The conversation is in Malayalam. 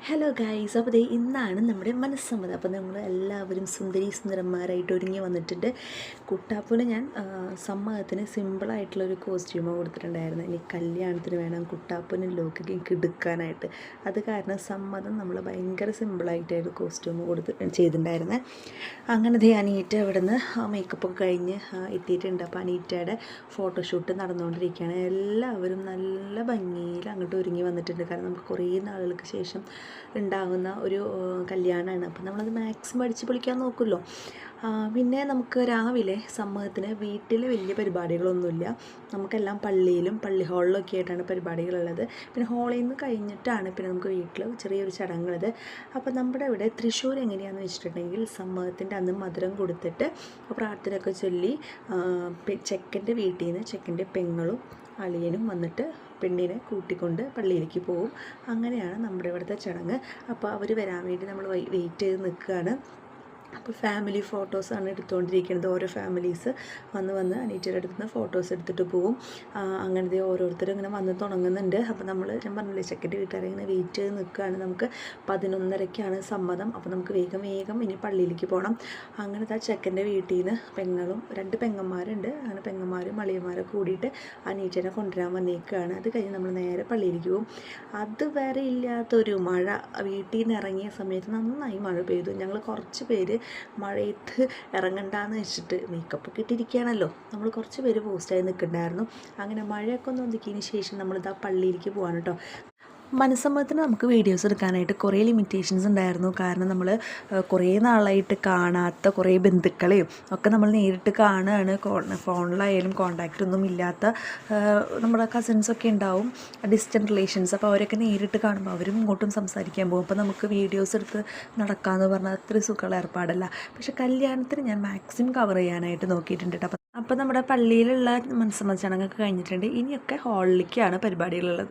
ഹലോ ഗൈസ്, അപ്പോൾ ദേ ഇന്നാണ് നമ്മുടെ മനസ്സമ്മതം. അപ്പോൾ നമ്മൾ എല്ലാവരും സുന്ദരി സുന്ദരന്മാരായിട്ട് ഒരുങ്ങി വന്നിട്ടുണ്ട്. കുട്ടാപ്പൂന് ഞാൻ സമ്മതത്തിന് സിമ്പിളായിട്ടുള്ളൊരു കോസ്റ്റ്യൂമ് കൊടുത്തിട്ടുണ്ടായിരുന്നു. ഇനി കല്യാണത്തിന് വേണം കുട്ടാപ്പൂന് ലോക്കൊക്കെ കിടുക്കാനായിട്ട്. അത് കാരണം സമ്മതം നമ്മൾ ഭയങ്കര സിമ്പിളായിട്ടായിരുന്നു കോസ്റ്റ്യൂമ് ചെയ്തിട്ടുണ്ടായിരുന്നത്. അങ്ങനെ ദേ അനീറ്റ ഇവിടെ നിന്ന് മേക്കപ്പൊക്കെ കഴിഞ്ഞ് എത്തിയിട്ടുണ്ട്. അപ്പോൾ അനീറ്റയുടെ ഫോട്ടോഷൂട്ട് നടന്നുകൊണ്ടിരിക്കുകയാണ്. എല്ലാവരും നല്ല ഭംഗിയിൽ അങ്ങോട്ട് ഒരുങ്ങി വന്നിട്ടുണ്ട്. കാരണം നമുക്ക് കുറേ നാളുകൾക്ക് ശേഷം ഉണ്ടാകുന്ന ഒരു കല്യാണമാണ്. അപ്പം നമ്മളത് മാക്സിമം അടിച്ച് പൊളിക്കാൻ നോക്കുമല്ലോ. പിന്നെ നമുക്ക് രാവിലെ സമ്മതത്തിന് വീട്ടിൽ വലിയ പരിപാടികളൊന്നുമില്ല. നമുക്കെല്ലാം പള്ളിയിലും പള്ളി ഹാളിലൊക്കെ ആയിട്ടാണ് പരിപാടികളുള്ളത്. പിന്നെ ഹാളിൽ നിന്ന് കഴിഞ്ഞിട്ടാണ് പിന്നെ നമുക്ക് വീട്ടിൽ ചെറിയൊരു ചടങ്ങുള്ളത്. അപ്പോൾ നമ്മുടെ ഇവിടെ തൃശ്ശൂർ എങ്ങനെയാണെന്ന് വെച്ചിട്ടുണ്ടെങ്കിൽ സമ്മതത്തിൻ്റെ അന്ന് മധുരം കൊടുത്തിട്ട് പ്രാർത്ഥനയൊക്കെ ചൊല്ലി ചെക്കൻ്റെ വീട്ടിൽ നിന്ന് ചെക്കൻ്റെ പെങ്ങളും അളിയനും വന്നിട്ട് പെണ്ണിനെ കൂട്ടിക്കൊണ്ട് പള്ളിയിലേക്ക് പോകും. അങ്ങനെയാണ് നമ്മുടെ ഇവിടുത്തെ ചടങ്ങ്. അപ്പോൾ അവർ വരാൻ വേണ്ടി നമ്മൾ വെയിറ്റ് ചെയ്ത് നിൽക്കുകയാണ്. അപ്പോൾ ഫാമിലി ഫോട്ടോസാണ് എടുത്തുകൊണ്ടിരിക്കുന്നത്. ഓരോ ഫാമിലീസ് വന്ന് അനീറ്റയുടെ അടുത്ത് നിന്ന് ഫോട്ടോസ് എടുത്തിട്ട് പോവും. അങ്ങനത്തെ ഓരോരുത്തരും ഇങ്ങനെ വന്ന് തുടങ്ങുന്നുണ്ട്. അപ്പോൾ ഞാൻ പറഞ്ഞില്ലേ, ചെക്കൻ്റെ വീട്ടുകാരെ ഇങ്ങനെ വെയിറ്റ് ചെയ്ത് നിൽക്കുകയാണ്. നമുക്ക് 11:30-ക്കാണ് സമ്മതം. അപ്പോൾ നമുക്ക് വേഗം ഇനി പള്ളിയിലേക്ക് പോകണം. അങ്ങനത്തെ ആ ചെക്കൻ്റെ വീട്ടിൽ നിന്ന് പെങ്ങളും 2 പെങ്ങന്മാരുണ്ട്. അങ്ങനെ പെങ്ങന്മാരും അളിയന്മാരൊക്കെ കൂടിയിട്ട് അനീറ്റനെ കൊണ്ടുവരാൻ വന്നേക്കുകയാണ്. അത് കഴിഞ്ഞ് നമ്മൾ നേരെ പള്ളിയിലേക്ക് പോകും. അതുവരെ ഇല്ലാത്തൊരു മഴ. വീട്ടിൽ നിന്ന് ഇറങ്ങിയ സമയത്ത് നന്നായി മഴ പെയ്തു. ഞങ്ങൾ കുറച്ച് പേര് മഴയത്ത് ഇറങ്ങണ്ടെന്ന് വെച്ചിട്ട് മേക്കപ്പൊക്കെ ഇട്ടിരിക്കുകയാണല്ലോ. നമ്മൾ കുറച്ച് പേര് പോസ്റ്റായി നിൽക്കുന്നുണ്ടായിരുന്നു. അങ്ങനെ മഴയൊക്കെ ഒന്ന് ഒതുക്കിയതിന് ശേഷം നമ്മളിതാ പള്ളിയിലേക്ക് പോകാൻ കേട്ടോ. മനസ്സമ്മതത്തിന് നമുക്ക് വീഡിയോസ് എടുക്കാനായിട്ട് കുറേ ലിമിറ്റേഷൻസ് ഉണ്ടായിരുന്നു. കാരണം നമ്മൾ കുറേ നാളായിട്ട് കാണാത്ത കുറേ ബന്ധുക്കളെയും ഒക്കെ നമ്മൾ നേരിട്ട് കാണുകയാണ്. ഫോണിലായാലും കോണ്ടാക്റ്റൊന്നും ഇല്ലാത്ത നമ്മുടെ കസിൻസൊക്കെ ഉണ്ടാവും, ഡിസ്റ്റൻറ്റ് റിലേഷൻസ്. അപ്പോൾ അവരൊക്കെ നേരിട്ട് കാണുമ്പോൾ അവരും ഇങ്ങോട്ടും സംസാരിക്കാൻ പോകും. അപ്പോൾ നമുക്ക് വീഡിയോസ് എടുത്ത് നടക്കാമെന്ന് പറഞ്ഞാൽ അത്ര സുഖമുള്ള ഏർപ്പാടല്ല. പക്ഷേ കല്യാണത്തിന് ഞാൻ മാക്സിമം കവർ ചെയ്യാനായിട്ട് നോക്കിയിട്ടുണ്ട് കേട്ടോ. അപ്പോൾ നമ്മുടെ പള്ളിയിലുള്ള മനസ്സമ്മത ചടങ്ങൊക്കെ കഴിഞ്ഞിട്ടുണ്ട്. ഇനിയൊക്കെ ഹാളിലേക്കാണ് പരിപാടികളുള്ളത്.